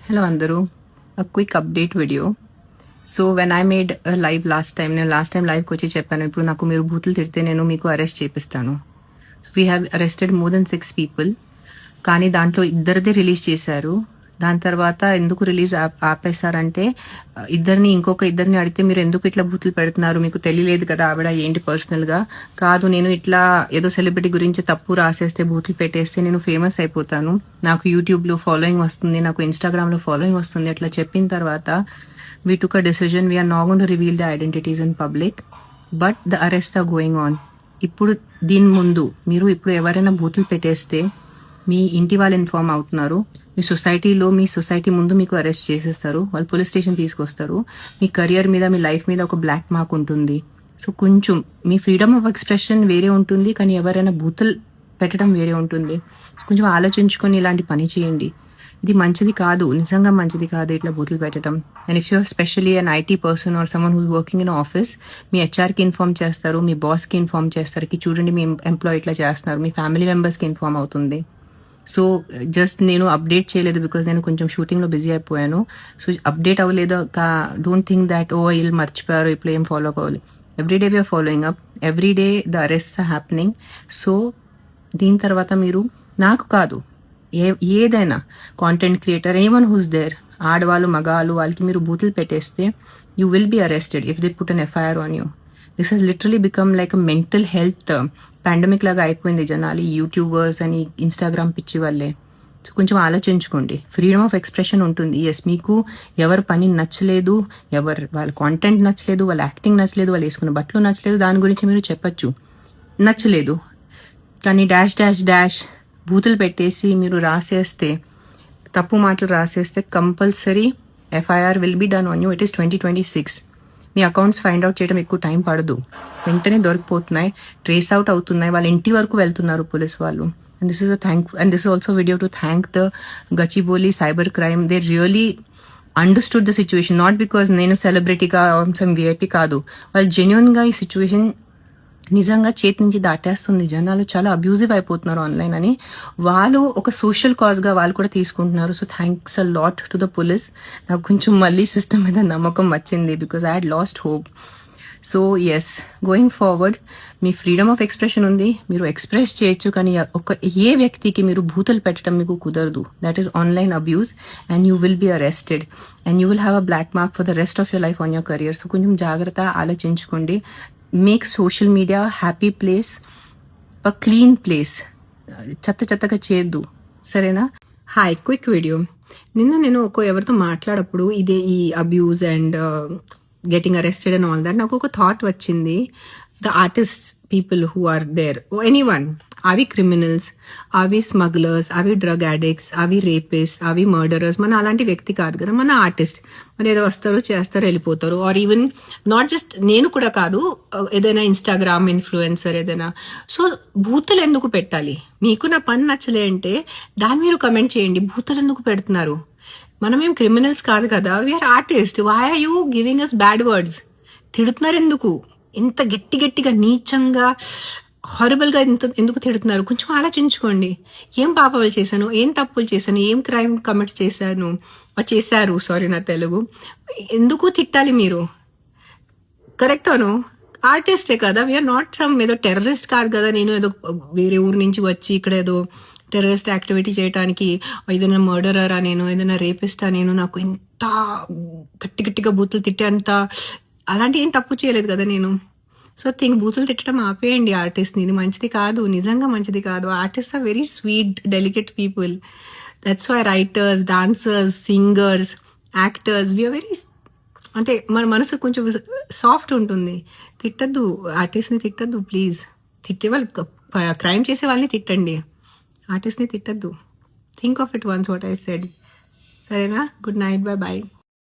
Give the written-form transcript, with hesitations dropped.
Hello Andaru, a quick update video. So when I made live నేను last time లైవ్కి వచ్చి చెప్పాను, ఇప్పుడు నాకు మీరు బూతులు తిడితే నేను మీకు అరెస్ట్ చేపిస్తాను. We have arrested more than 6 people, కానీ దాంట్లో ఇద్దరిదే రిలీజ్ చేశారు. దాని తర్వాత ఎందుకు రిలీజ్ ఆపేశారంటే ఇంకొక ఇద్దరిని అడిగితే మీరు ఎందుకు ఇట్లా బూతులు పెడుతున్నారు, మీకు తెలియలేదు కదా ఆవిడ ఏంటి పర్సనల్గా కాదు, నేను ఇట్లా ఏదో సెలబ్రిటీ గురించి తప్పు రాసేస్తే బూతులు పెట్టేస్తే నేను ఫేమస్ అయిపోతాను, నాకు యూట్యూబ్లో ఫాలోయింగ్ వస్తుంది, నాకు ఇన్స్టాగ్రామ్లో ఫాలోయింగ్ వస్తుంది, అట్లా చెప్పిన తర్వాత we took a decision. We are not going to reveal the identities in public, but the arrests are going on. ఇప్పుడు దీని ముందు మీరు ఇప్పుడు ఎవరైనా బూతులు పెట్టేస్తే మీ ఇంటి వాళ్ళు ఇన్ఫార్మ్ అవుతున్నారు, మీ సొసైటీ ముందు మీకు అరెస్ట్ చేసేస్తారు, వాళ్ళు పోలీస్ స్టేషన్ తీసుకొస్తారు, మీ కెరియర్ మీద మీ లైఫ్ మీద ఒక బ్లాక్ మార్క్ ఉంటుంది. సో కొంచెం మీ ఫ్రీడమ్ ఆఫ్ ఎక్స్ప్రెషన్ వేరే ఉంటుంది, కానీ ఎవరైనా బూతులు పెట్టడం వేరే ఉంటుంది. కొంచెం ఆలోచించుకొని ఇలాంటి పని చేయండి. ఇది మంచిది కాదు, నిజంగా మంచిది కాదు ఇట్లా బూతులు పెట్టడం. And if you're specially an IT person or someone who's working in office, మీ హెచ్ఆర్కి ఇన్ఫార్మ్ చేస్తారు, మీ బాస్కి ఇన్ఫార్మ్ చేస్తారు, చూడండి మీ ఎంప్లాయీ ఇట్లా చేస్తున్నారు, మీ ఫ్యామిలీ మెంబర్స్కి ఇన్ఫార్మ్ అవుతుంది. సో జస్ట్ నేను అప్డేట్ చేయలేదు బికాజ్ నేను కొంచెం షూటింగ్లో బిజీ అయిపోయాను. సో అప్డేట్ అవ్వలేదు, డోంట్ థింక్ దాట్ వీళ్ళు మర్చిపోయారు ఇప్పుడు ఏం ఫాలో అవ్వాలి. Everyday we're following up, everyday the arrests are happening. So దీని తర్వాత మీరు నాకు కాదు ఏదైనా content creator anyone who's there, ఆడవాళ్ళు మగాళ్ళు వాళ్ళకి మీరు బూతులు పెట్టేస్తే you will be arrested if they put an FIR on you. This has literally become like a mental health pandemic లాగా అయిపోయింది జనాలు, యూట్యూబర్స్ అని ఇన్స్టాగ్రామ్ పిచ్చి వాళ్ళే. సో కొంచెం ఆలోచించుకోండి, ఫ్రీడమ్ ఆఫ్ ఎక్స్ప్రెషన్ ఉంటుంది. ఎస్, మీకు ఎవరి పని నచ్చలేదు, వాళ్ళ కాంటెంట్ నచ్చలేదు, వాళ్ళ యాక్టింగ్ నచ్చలేదు, వాళ్ళు వేసుకున్న బట్టలు నచ్చలేదు, దాని గురించి మీరు చెప్పచ్చు, నచ్చలేదు. కానీ డాష్ డాష్ డాష్ బూతులు పెట్టేసి మీరు రాసేస్తే, తప్పు మాటలు రాసేస్తే compulsory FIR will be done on you. It is 2026. మీ అకౌంట్స్ ఫైండ్ అవుట్ చేయడం ఎక్కువ టైం పడదు, వెంటనే దొరికిపోతున్నాయి, ట్రేస్ అవుట్ అవుతున్నాయి, వాళ్ళ ఇంటి వరకు వెళ్తున్నారు పోలీస్ వాళ్ళు. And this is also video to thank the Gachibowli cyber crime. They really understood the situation, not because నేను సెలబ్రిటీగా సమ్ విఐపి కాదు, వాళ్ళు జెన్యున్గా ఈ సిచ్యువేషన్ నిజంగా చేతి నుంచి దాటేస్తుంది, జనాలు చాలా అబ్యూజివ్ అయిపోతున్నారు ఆన్లైన్ అని, వాళ్ళు ఒక సోషల్ కాజ్గా వాళ్ళు కూడా తీసుకుంటున్నారు. So thanks a lot to the police. నాకు కొంచెం మళ్ళీ సిస్టమ్ మీద నమ్మకం వచ్చింది because I had lost hope. So yes, going forward మీ ఫ్రీడమ్ ఆఫ్ ఎక్స్ప్రెషన్ ఉంది, మీరు ఎక్స్ప్రెస్ చేయొచ్చు, కానీ ఏ వ్యక్తికి మీరు బూతులు పెట్టడం మీకు కుదరదు. That is online abuse and you will be arrested and you will have a black mark for the rest of your life on your career. So కొంచెం జాగ్రత్త, ఆలోచించుకోండి. Make social media happy place, a clean place. చెత్తగా చేయొద్దు, సరేనా? Hi, quick video. నేను ఎవరితో మాట్లాడప్పుడు ఈ abuse and getting arrested and all that, నాకు ఒక థాట్ వచ్చింది. The artist people who are there, anyone, అవి క్రిమినల్స్, అవి స్మగ్లర్స్, అవి డ్రగ్ అడిక్ట్స్, అవి రేపిస్ట్, అవి మర్డరర్స్. మన అలాంటి వ్యక్తి కాదు కదా, మన ఆర్టిస్ట్. మరి ఏదో వస్తారు, చేస్తారు, వెళ్ళిపోతారు. ఆర్ ఈవెన్ నాట్ జస్ట్ నేను కూడా కాదు, ఏదైనా ఇన్స్టాగ్రామ్ ఇన్ఫ్లుయెన్సర్ ఏదైనా. సో బూతులు ఎందుకు పెట్టాలి? మీకు నా పని నచ్చలే అంటే దాని మీరు కమెంట్ చేయండి, బూతులు ఎందుకు పెడుతున్నారు? మనమేం క్రిమినల్స్ కాదు కదా, we're artist. Why are you giving us bad words? తిడుతున్నారు ఎందుకు? ఇంత గట్టిగా నీచంగా హారబుల్గా ఎందుకు తిడుతున్నారు? కొంచెం ఆలోచించుకోండి. ఏం పాపాలు చేశాను, ఏం తప్పులు చేశాను, ఏం క్రైమ్ కమిట్స్ చేశారు, సారీ నా తెలుగు. ఎందుకు తిట్టాలి మీరు? కరెక్ట్ అను, ఆర్టిస్టే కదా, వీఆర్ నాట్ సమ్ ఏదో టెర్రరిస్ట్ కాదు కదా. నేను ఏదో వేరే ఊరు నుంచి వచ్చి ఇక్కడ ఏదో టెర్రరిస్ట్ యాక్టివిటీ చేయడానికి, ఏదైనా మర్డరరా నేను, ఏదైనా రేపిస్టా నేను, నాకు ఇంత గట్టిగా బూతులు తిట్టే అంత అలాంటి ఏం తప్పు చేయలేదు కదా నేను. సో బూతులు తిట్టడం ఆపేయండి ఆర్టిస్ట్ని. ఇది మంచిది కాదు, నిజంగా మంచిది కాదు. Artist are very sweet, delicate people. That's why writers, dancers, singers, actors, we're very, అంటే మన మనసు కొంచెం సాఫ్ట్ ఉంటుంది. తిట్టద్దు, ఆర్టిస్ట్ని తిట్టద్దు ప్లీజ్. తిట్టే వాళ్ళు, క్రైమ్ చేసే వాళ్ళని తిట్టండి, ఆర్టిస్ట్ని తిట్టద్దు. Think of it once what I said, సరేనా? Good night, bye bye.